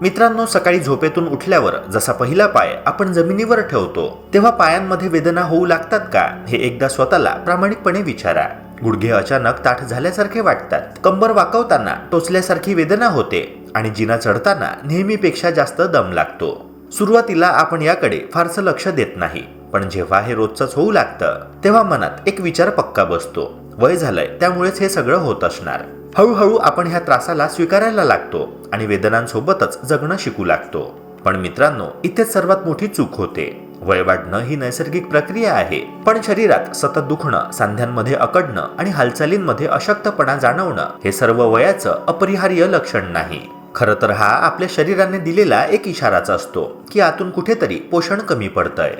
मित्रांनो, सकाळी झोपेतून उठल्यावर जसा पहिला पाय आपण जमिनीवर ठेवतो तेव्हा पायांमध्ये वेदना होऊ लागतात का, हे एकदा स्वतःला प्रामाणिकपणे विचारा. गुडघे अचानक ताठ झाल्यासारखे वाटतात, कंबर वाकवताना टोचल्यासारखी वेदना होते आणि जिना चढताना नेहमीपेक्षा जास्त दम लागतो. सुरुवातीला आपण याकडे फारसं लक्ष देत नाही, पण जेव्हा हे रोजचंच होऊ लागतं तेव्हा मनात एक विचार पक्का बसतो, वय झालंय त्यामुळेच हे सगळं होत असणार. हळूहळू आपण ह्या त्रासाला स्वीकारायला लागतो आणि वेदनांसोबतच जगणं शिकू लागतो. पण मित्रांनो, इथेच सर्वात मोठी चूक होते. वय वाढणं ही नैसर्गिक प्रक्रिया आहे, पण शरीरात सतत दुखणं, सांध्यांमध्ये अकडणं आणि हालचालींमध्ये अशक्तपणा जाणवणं हे सर्व वयाचं अपरिहार्य लक्षण नाही. खरं तर हा आपल्या शरीराने दिलेला एक इशाराच असतो की आतून कुठेतरी पोषण कमी पडतंय.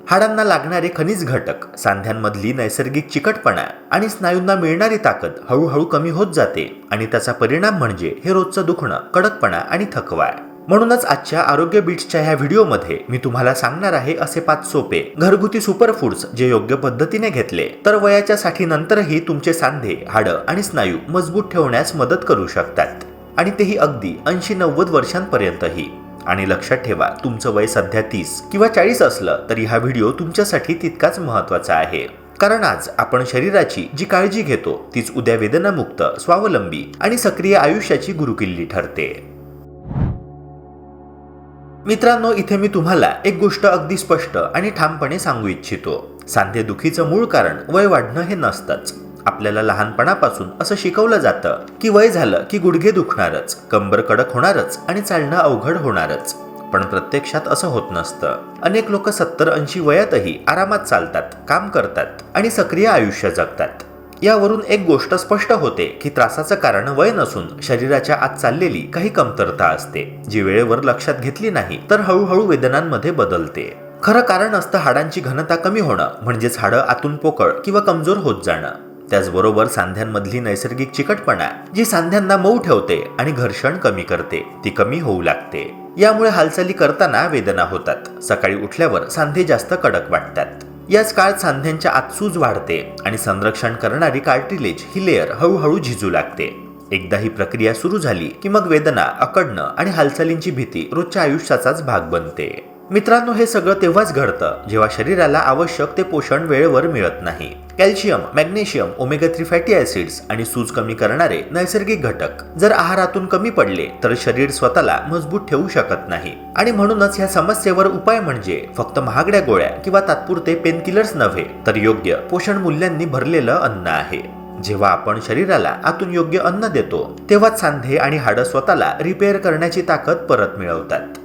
हाडांना लागणारे खनिज घटक, सांध्यांमधली नैसर्गिक चिकटपणा आणि स्नायूंना मिळणारी ताकद हळूहळू कमी होत जाते आणि त्याचा परिणाम म्हणजे हे रोजचं दुखणं, कडकपणा आणि थकवा. म्हणूनच आजच्या आरोग्य बीट्सच्या ह्या व्हिडिओमध्ये मी तुम्हाला सांगणार आहे असे 5 सोपे घरगुती सुपरफूड्स जे योग्य पद्धतीने घेतले तर वयाच्या साठीनंतरही तुमचे सांधे, हाडं आणि स्नायू मजबूत ठेवण्यास मदत करू शकतात, आणि तेही अगदी 80-90 वर्षांपर्यंतही. आणि लक्षात ठेवा, तुमचं वय सध्या 30 किंवा 40 असलं तरी हा व्हिडिओ तुमच्यासाठी तितकाच महत्त्वाचा आहे. कारण आज आपण शरीराची जी काळजी घेतो तीच उद्या वेदनामुक्त, स्वावलंबी आणि सक्रिय आयुष्याची गुरुकिल्ली ठरते. मित्रांनो, इथे मी तुम्हाला एक गोष्ट अगदी स्पष्ट आणि ठामपणे सांगू इच्छितो. सांधेदुखीचं मूळ कारण वय वाढणं हे नसतंच. आपल्याला लहानपणापासून असं शिकवलं जातं की वय झालं की गुडघे दुखणारच, कंबर कडक होणारच आणि चालणं अवघड होणारच. पण प्रत्यक्षात असं होत नसतं. अनेक लोक 70-80 वयातही आरामात चालतात, काम करतात आणि सक्रिय आयुष्य जगतात. यावरून एक गोष्ट स्पष्ट होते की त्रासाचं कारण वय नसून शरीराच्या आत चाललेली काही कमतरता असते, जी वेळेवर लक्षात घेतली नाही तर हळूहळू वेदनांमध्ये बदलते. खरं कारण असतं हाडांची घनता कमी होणं, म्हणजेच हाडं आतून पोकळ किंवा कमजोर होत जाणं. त्याचबरोबर सांध्यांमधली नैसर्गिक चिकटपणा, जी सांध्यांना मऊ ठेवते आणि घर्षण कमी करते, ती कमी होऊ लागते. यामुळे हालचाली करताना वेदना होतात, सकाळी उठल्यावर सांधे जास्त कडक वाटतात. याच काळात सांध्यांच्या आत सूज वाढते आणि संरक्षण करणारी कार्टिलेज ही लेयर हळूहळू झिजू लागते. एकदा ही प्रक्रिया सुरू झाली की मग वेदना, अकडणं आणि हालचालींची भीती रोजच्या आयुष्याचाच भाग बनते. मित्रांनो, हे सगळं तेव्हाच घडतं जेव्हा शरीराला आवश्यक ते पोषण वेळेवर मिळत नाही. Calcium, magnesium, omega-3 fatty acids आणि सूज कमी करणारे नैसर्गिक घटक जर आहारातून कमी पडले तर शरीर स्वतःला मजबूत ठेवू शकत नाही. आणि म्हणूनच ह्या समस्येवर उपाय म्हणजे फक्त महागड्या गोळ्या किंवा तात्पुरते पेनकिलर्स नव्हे, तर योग्य पोषण मूल्यांनी भरलेलं अन्न आहे. जेव्हा आपण शरीराला आतून योग्य अन्न देतो तेव्हाच सांधे आणि हाडं स्वतःला रिपेअर करण्याची ताकद परत मिळवतात.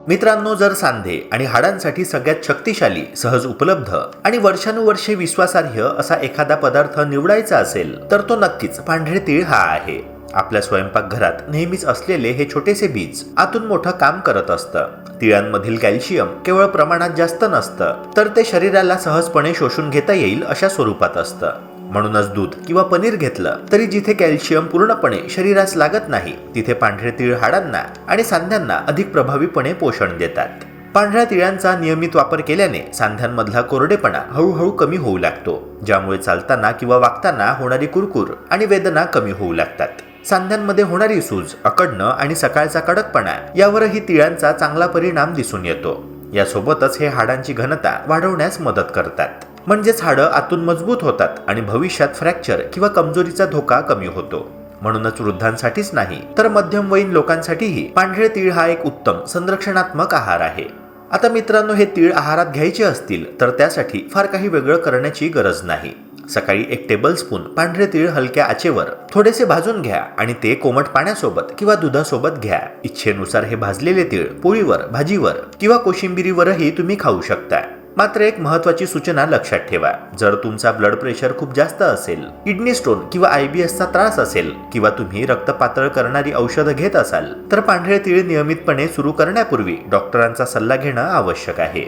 मित्रांनो, जर सांधे आणि हाडांसाठी सगळ्यात शक्तिशाली, सहज उपलब्ध आणि वर्षानुवर्षे विश्वासार्ह असा एखादा पदार्थ निवडायचा असेल तर तो नक्कीच पांढरे तीळ हा आहे. आपल्या स्वयंपाकघरात नेहमीच असलेले हे छोटेसे बीज आतून मोठं काम करत असतं. तिळांमधील कॅल्शियम केवळ प्रमाणात जास्त नसतं, तर ते शरीराला सहजपणे शोषून घेता येईल अशा स्वरूपात असतं. म्हणूनच दूध किंवा पनीर घेतलं तरी जिथे कॅल्शियम पूर्णपणे शरीरास लागत नाही तिथे पांढरे तीळ हाडांना आणि सांध्यांना अधिक प्रभावीपणे पोषण देतात. पांढऱ्या तिळांचा नियमित वापर केल्याने सांध्यांमधला कोरडेपणा हळूहळू कमी होऊ लागतो, ज्यामुळे चालताना किंवा वागताना होणारी कुरकुर आणि वेदना कमी होऊ लागतात. सांध्यांमध्ये होणारी सूज, अकडणं आणि सकाळचा कडकपणा यावरही तिळांचा चांगला परिणाम दिसून येतो. यासोबतच हे हाडांची घनता वाढवण्यास मदत करतात, म्हणजेच हाडं आतून मजबूत होतात आणि भविष्यात फ्रॅक्चर किंवा कमजोरीचा धोका कमी होतो. म्हणूनच वृद्धांसाठीच नाही तर मध्यमवयीन लोकांसाठीही पांढरे तीळ हा एक उत्तम संरक्षणात्मक आहार आहे. आता मित्रांनो, हे तीळ आहारात घ्यायचे असतील तर त्यासाठी फार काही वेगळं करण्याची गरज नाही. सकाळी 1 टेबलस्पून पांढरे तीळ हलक्या आचेवर थोडेसे भाजून घ्या आणि ते कोमट पाण्यासोबत किंवा दुधासोबत घ्या. इच्छेनुसार हे भाजलेले तीळ पोळीवर, भाजीवर किंवा कोशिंबिरीवरही तुम्ही खाऊ शकता. मात्र एक महत्त्वाची सूचना लक्षात ठेवा, जर तुमचा ब्लड प्रेशर खूप जास्त असेल, किडनी स्टोन किंवा IBSचा त्रास असेल किंवा तुम्ही रक्त पातळ करणारी औषधं घेत असाल तर पांढरे तीळ नियमितपणे सुरू करण्यापूर्वी डॉक्टरांचा सल्ला घेणं आवश्यक आहे.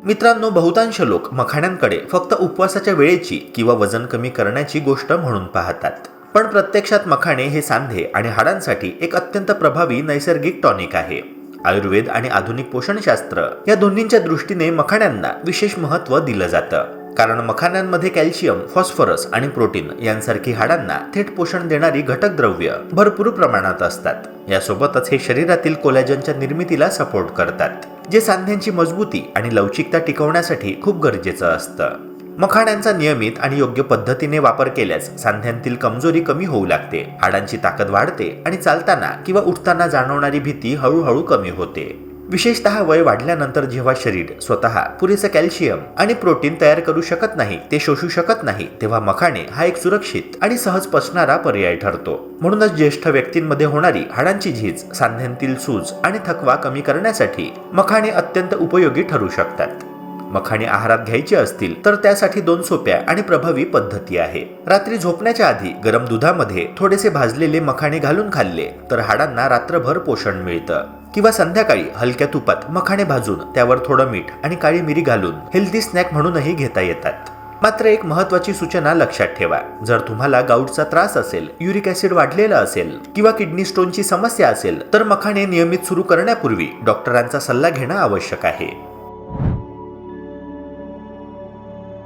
मित्रांनो, बहुतांश लोक मखाण्यांकडे फक्त उपवासाच्या वेळेची किंवा वजन कमी करण्याची गोष्ट म्हणून पाहतात. पण प्रत्यक्षात मखाणे हे सांधे आणि हाडांसाठी एक अत्यंत प्रभावी नैसर्गिक टॉनिक आहे. आयुर्वेद आणि आधुनिक पोषणशास्त्र या दोन्हींच्या दृष्टीने मखाण्यांना विशेष महत्त्व दिलं जातं. कारण मखाण्यांमध्ये कॅल्शियम, फॉस्फरस आणि प्रोटीन यांसारखी हाडांना थेट पोषण देणारी घटक द्रव्य भरपूर प्रमाणात असतात. यासोबतच हे शरीरातील कोलॅजनच्या निर्मितीला सपोर्ट करतात, जे सांध्यांची मजबूती आणि लवचिकता टिकवण्यासाठी खूप गरजेचं असतं. मखाण्यांचा नियमित आणि योग्य पद्धतीने वापर केल्यास सांध्यांतील कमजोरी कमी होऊ लागते, हाडांची ताकद वाढते आणि चालताना किंवा उठताना जाणवणारी भीती हळूहळू कमी होते. विशेषतः वय वाढल्यानंतर जेव्हा शरीर स्वतः पुरेसे कॅल्शियम आणि प्रोटीन तयार करू शकत नाही, ते शोषू शकत नाही, तेव्हा मखाणे हा एक सुरक्षित आणि सहज पचणारा पर्याय ठरतो. म्हणूनच ज्येष्ठ व्यक्तींमध्ये होणारी हाडांची झीज, सांध्यांतील सूज आणि थकवा कमी करण्यासाठी मखाणे अत्यंत उपयोगी ठरू शकतात. मखाणे आहारात घ्यायचे असतील तर त्यासाठी 2 सोप्या आणि प्रभावी पद्धती आहे. रात्री झोपण्याच्या आधी गरम दुधामध्ये थोडेसे भाजलेले मखाणे घालून खाल्ले तर हाडांना रात्रभर पोषण मिळतं. किंवा संध्याकाळी हलक्या तुपात मखाणे भाजून त्यावर थोडं मीठ आणि काळी मिरी घालून हेल्दी स्नॅक म्हणूनही घेता येतात. मात्र एक महत्त्वाची सूचना लक्षात ठेवा. जर तुम्हाला गाऊटचा त्रास असेल, युरिक ऍसिड वाढलेला असेल किंवा किडनी स्टोनची समस्या असेल तर मखाणे नियमित सुरू करण्यापूर्वी डॉक्टरांचा सल्ला घेणं आवश्यक आहे.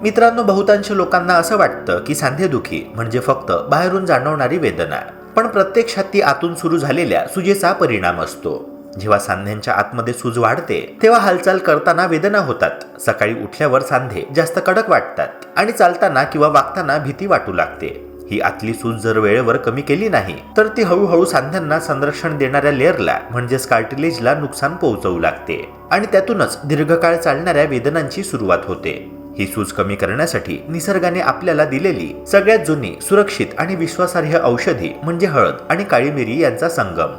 मित्रांनो, बहुतांश लोकांना असं वाटतं की सांधेदुखी म्हणजे फक्त बाहेरून जाणवणारी वेदना, पण प्रत्यक्षात ती आतून सुरू झालेल्या सुजेचा परिणाम असतो. जेव्हा सांध्यांच्या आतमध्ये सूज वाढते तेव्हा हालचाल करताना वेदना होतात, सकाळी उठल्यावर सांधे जास्त कडक वाटतात आणि चालताना किंवा वागताना भीती वाटू लागते. ही आतली सूज जर वेळेवर कमी केली नाही तर ती हळूहळू सांध्यांना संरक्षण देणाऱ्या लेअरला म्हणजेच कार्टिलेजला नुकसान पोहोचवू लागते आणि त्यातूनच दीर्घकाळ चालणाऱ्या वेदनांची सुरुवात होते. ही सूज कमी करण्यासाठी निसर्गाने आपल्याला दिलेली सगळ्यात जुनी, सुरक्षित आणि विश्वासार्ह औषधी म्हणजे हळद आणि काळी मिरी यांचा संगम.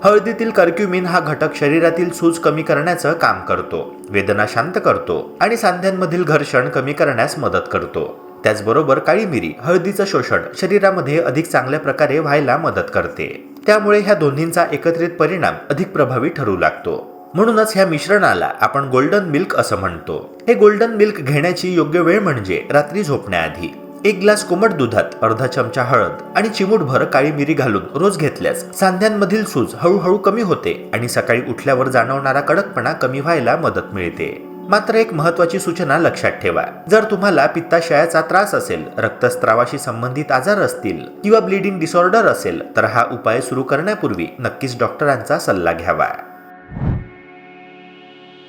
हळदीतील कर्क्युमिन हा घटक शरीरातील सूज कमी करण्याचं काम करतो, वेदना शांत करतो आणि सांध्यांमधील घर्षण कमी करण्यास मदत करतो. त्याचबरोबर काळी मिरी हळदीचं शोषण शरीरामध्ये अधिक चांगल्या प्रकारे व्हायला मदत करते. त्यामुळे ह्या दोन्हींचा एकत्रित परिणाम अधिक प्रभावी ठरू लागतो. म्हणूनच ह्या मिश्रणाला आपण गोल्डन मिल्क असं म्हणतो. हे गोल्डन मिल्क घेण्याची योग्य वेळ म्हणजे रात्री झोपण्याआधी. 1 ग्लास कोमट दुधात अर्धा चमचा हळद आणि चिमूटभर काळी मिरी घालून रोज घेतल्यास सांध्यांमधील सूज हळूहळू कमी होते आणि सकाळी उठल्यावर जाणवणारा कडकपणा कमी व्हायला मदत मिळते. मात्र एक महत्त्वाची सूचना लक्षात ठेवा. जर तुम्हाला पित्ताशयाचा त्रास असेल, रक्तस्त्रावाशी संबंधित आजार असतील किंवा ब्लिडिंग डिसऑर्डर असेल तर हा उपाय सुरू करण्यापूर्वी नक्कीच डॉक्टरांचा सल्ला घ्यावा.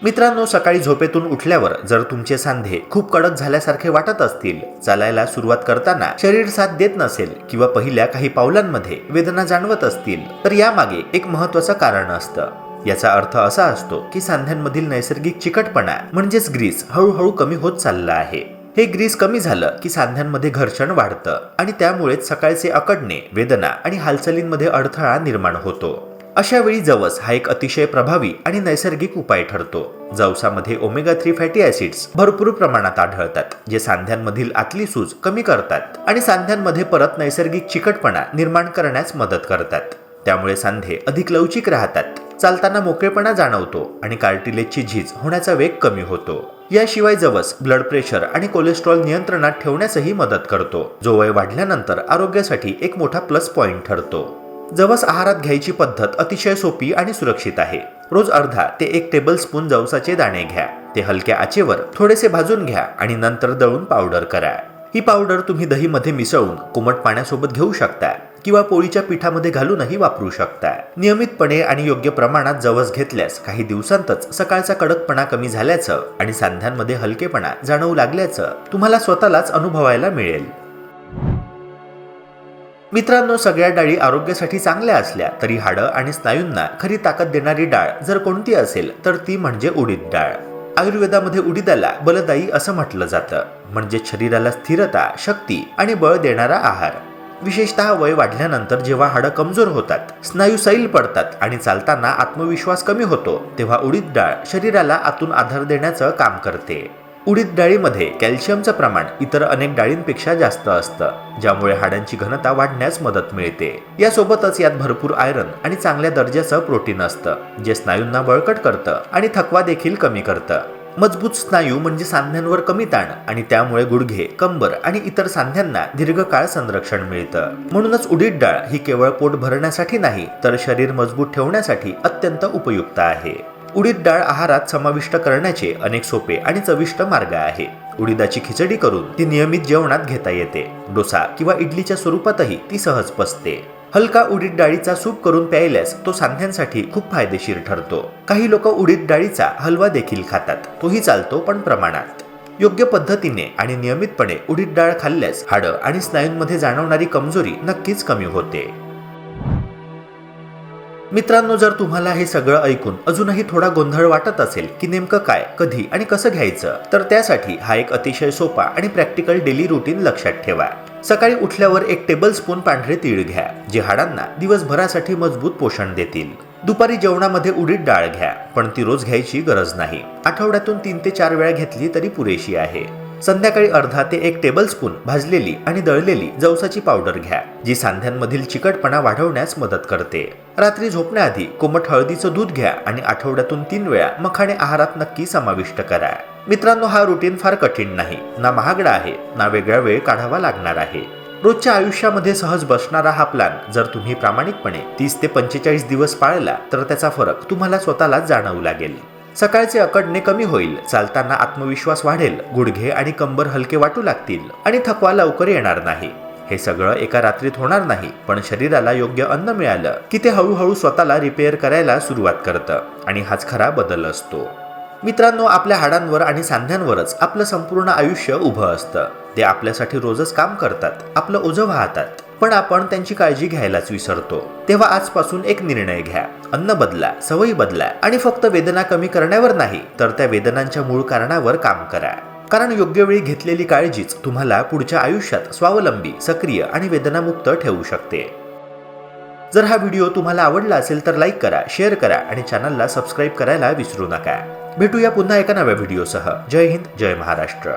मित्रांनो, सकाळी झोपेतून उठल्यावर जर तुमचे सांधे खूप कडक झाल्यासारखे वाटत असतील, चालायला सुरुवात करताना शरीर साथ देत नसेल किंवा पहिल्या काही पावलांमध्ये वेदना जाणवत असतील तर यामागे एक महत्त्वाचं कारण असतं. याचा अर्थ असा असतो की सांध्यांमधील नैसर्गिक चिकटपणा म्हणजेच ग्रीस हळूहळू कमी होत चालला आहे. हे ग्रीस कमी झालं की सांध्यांमध्ये घर्षण वाढतं आणि त्यामुळेच सकाळचे अकडणे, वेदना आणि हालचालींमध्ये अडथळा निर्माण होतो. अशा वेळी जवस हा एक अतिशय प्रभावी आणि नैसर्गिक उपाय ठरतो. जवसामध्ये ओमेगा 3 फॅटी ऍसिड्स भरपूर प्रमाणात आढळतात, जे सांध्यांमधील आतली सूज कमी करतात आणि सांध्यांमध्ये परत नैसर्गिक चिकटपणा निर्माण करण्यास मदत करतात. त्यामुळे सांधे अधिक लवचिक राहतात, चालताना मोकळेपणा जाणवतो आणि कार्टिलेजची झीज होण्याचा वेग कमी होतो. याशिवाय जवस ब्लड प्रेशर आणि कोलेस्ट्रॉल नियंत्रणात ठेवण्यासही मदत करतो, जो वय वाढल्यानंतर आरोग्यासाठी एक मोठा प्लस पॉइंट ठरतो. जवस आहारात घ्यायची पद्धत अतिशय सोपी आणि सुरक्षित आहे. रोज अर्धा ते 1 टेबलस्पून जवसाचे दाणे घ्या. ते हलक्या आचेवर थोडेसे भाजून घ्या आणि नंतर दळून पावडर करा. ही पावडर तुम्ही दहीमध्ये मिसळून कोमट पाण्यासोबत घेऊ शकता किंवा पोळीच्या पिठामध्ये घालूनही वापरू शकता. नियमितपणे आणि योग्य प्रमाणात जवस घेतल्यास काही दिवसांतच सकाळचा कडकपणा कमी झाल्याचं आणि सांध्यांमध्ये हलकेपणा जाणवू लागल्याचं तुम्हाला स्वतःलाच अनुभवायला मिळेल. मित्रांनो, सगळ्या डाळी आरोग्यासाठी चांगल्या असल्या तरी हाडं आणि स्नायूंना खरी ताकद देणारी डाळ जर कोणती असेल तर ती म्हणजे उडीद डाळ. आयुर्वेदामध्ये उडीदाला बलदायी असं म्हटलं जातं, म्हणजे शरीराला स्थिरता, शक्ती आणि बळ देणारा आहार. विशेषतः वय वाढल्यानंतर जेव्हा हाडं कमजोर होतात, स्नायू सैल पडतात आणि चालताना आत्मविश्वास कमी होतो, तेव्हा उडीद डाळ शरीराला आतून आधार देण्याचं काम करते. उडीद डाळीमध्ये कॅल्शियमचं प्रमाण इतर अनेक डाळींपेक्षा जास्त असतं, ज्यामुळे हाडांची घनता वाढण्यास मदत मिळते. यासोबतच यात भरपूर आयरन आणि चांगल्या दर्जाचं प्रोटीन असतं, जे स्नायूंना बळकट करतं आणि थकवा देखील कमी करतं. मजबूत स्नायू म्हणजे सांध्यांवर कमी ताण आणि त्यामुळे गुडघे, कंबर आणि इतर सांध्यांना दीर्घकाळ संरक्षण मिळतं. म्हणूनच उडीद डाळ ही केवळ पोट भरण्यासाठी नाही तर शरीर मजबूत ठेवण्यासाठी अत्यंत उपयुक्त आहे. उडीद डाळ आहारात समाविष्ट करण्याचे अनेक सोपे आणि चविष्ट मार्ग आहे. उडीदाची खिचडी करून ती नियमित जेवणात घेता येते. डोसा किंवा इडलीच्या स्वरूपातही ती सहज पचते. हलका उडीद डाळीचा सूप करून प्यायल्यास तो सांध्यांसाठी खूप फायदेशीर ठरतो. काही लोक उडीद डाळीचा हलवा देखील खातात. तोही चालतो, पण प्रमाणात. योग्य पद्धतीने आणि नियमितपणे उडीद डाळ खाल्ल्यास हाडं आणि स्नायूंमध्ये जाणवणारी कमजोरी नक्कीच कमी होते. मित्रांनो, जर तुम्हाला हे सगळं ऐकून अजूनही थोडा गोंधळ वाटत असेल की नेमकं काय, कधी आणि कसं घ्यायचं, तर त्यासाठी हा एक अतिशय सोपा आणि प्रॅक्टिकल डेली रुटीन लक्षात ठेवा. सकाळी उठल्यावर 1 टेबलस्पून पांढरे तीळ घ्या, जे हाडांना दिवसभरासाठी मजबूत पोषण देतील. दुपारी जेवणामध्ये उडीद डाळ घ्या, पण ती रोज घ्यायची गरज नाही. आठवड्यातून 3 ते 4 वेळा घेतली तरी पुरेशी आहे. संध्याकाळी अर्धा ते 1 टेबलस्पून भाजलेली आणि दळलेली जवसाची पावडर घ्या, जी सांध्यांमधील चिकटपणा वाढवण्यास मदत करते. रात्री झोपण्याआधी कोमट हळदीचं दूध घ्या आणि आठवड्यातून 3 वेळा मखाणे आहारात नक्की समाविष्ट करा. मित्रांनो, हा रुटीन फार कठीण नाही, ना महागडा आहे, ना वेगळा वेळ काढावा लागणार आहे. रोजच्या आयुष्यामध्ये सहज बसणारा हा प्लॅन जर तुम्ही प्रामाणिकपणे 30 ते 45 दिवस पाळला तर त्याचा फरक तुम्हाला स्वतःलाच जाणवू लागेल. सकाळचे अकडणे कमी होईल, चालताना आत्मविश्वास वाढेल, गुडघे आणि कंबर हलके वाटू लागतील आणि थकवा लवकर येणार नाही. हे सगळं एका रात्रीत होणार नाही, पण शरीराला योग्य अन्न मिळालं की ते हळूहळू स्वतःला रिपेअर करायला सुरुवात करतं आणि हाच खरा बदल असतो. मित्रांनो, आपल्या हाडांवर आणि सांध्यांवरच आपलं संपूर्ण आयुष्य उभं असतं. ते आपल्यासाठी रोजच काम करतात, आपलं ओझं वाहतात, पण आपण त्यांची काळजी घ्यायलाच विसरतो. तेव्हा आजपासून एक निर्णय घ्या. अन्न बदला, सवयी बदला आणि फक्त वेदना कमी करण्यावर नाही, तर त्या वेदनांच्या मूळ कारणावर काम करा. कारण योग्य वेळी घेतलेली काळजीच तुम्हाला पुढच्या आयुष्यात स्वावलंबी, सक्रिय आणि वेदनामुक्त ठेवू शकते. जर हा व्हिडिओ तुम्हाला आवडला असेल तर लाईक करा, शेअर करा आणि चॅनलला सबस्क्राईब करायला विसरू नका. भेटूया पुन्हा एका नव्या व्हिडिओसह. जय हिंद, जय महाराष्ट्र.